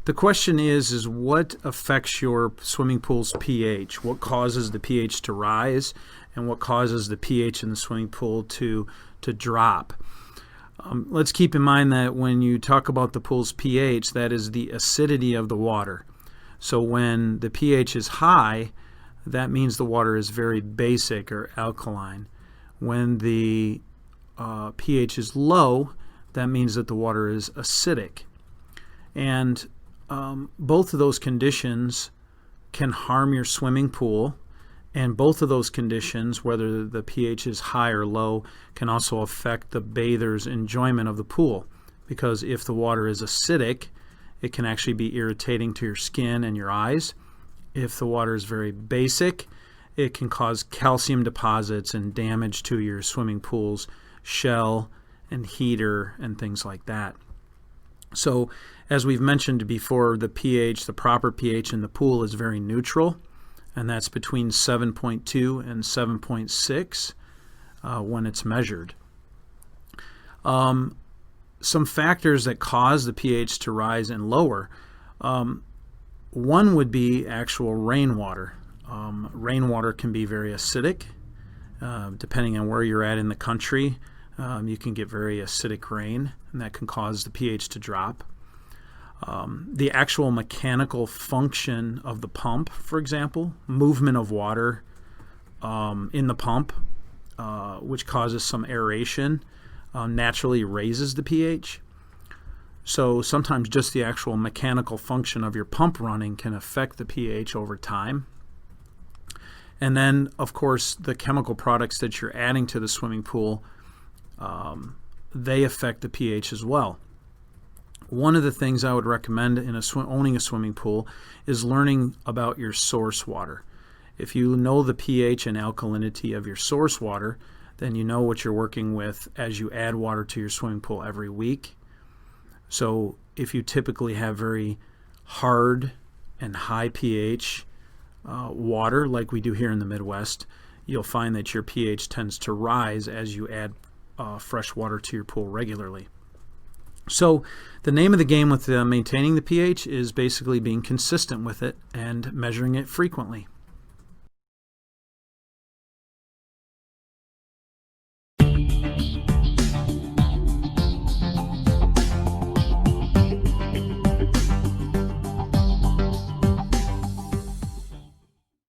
The question is what affects your swimming pool's pH? What causes the pH to rise, and what causes the pH in the swimming pool to drop? Let's keep in mind that when you talk about the pool's pH, that is the acidity of the water. So when the pH is high, that means the water is very basic or alkaline. When the pH is low, that means that the water is acidic. And both of those conditions can harm your swimming pool, and both of those conditions, whether the pH is high or low, can also affect the bather's enjoyment of the pool, because if the water is acidic, it can actually be irritating to your skin and your eyes. If the water is very basic, it can cause calcium deposits and damage to your swimming pool's shell and heater and things like that. So as we've mentioned before, the pH, the proper pH in the pool is very neutral, and that's between 7.2 and 7.6 when it's measured. Some factors that cause the pH to rise and lower. One would be actual rainwater. Rainwater can be very acidic. Depending on where you're at in the country, you can get very acidic rain, and that can cause the pH to drop. The actual mechanical function of the pump, for example, movement of water in the pump, which causes some aeration, naturally raises the pH. So sometimes just the actual mechanical function of your pump running can affect the pH over time. And then, of course, the chemical products that you're adding to the swimming pool, they affect the pH as well. One of the things I would recommend in owning a swimming pool is learning about your source water. If you know the pH and alkalinity of your source water, then you know what you're working with as you add water to your swimming pool every week. So if you typically have very hard and high pH water, like we do here in the Midwest, you'll find that your pH tends to rise as you add fresh water to your pool regularly. So the name of the game with maintaining the pH is basically being consistent with it and measuring it frequently.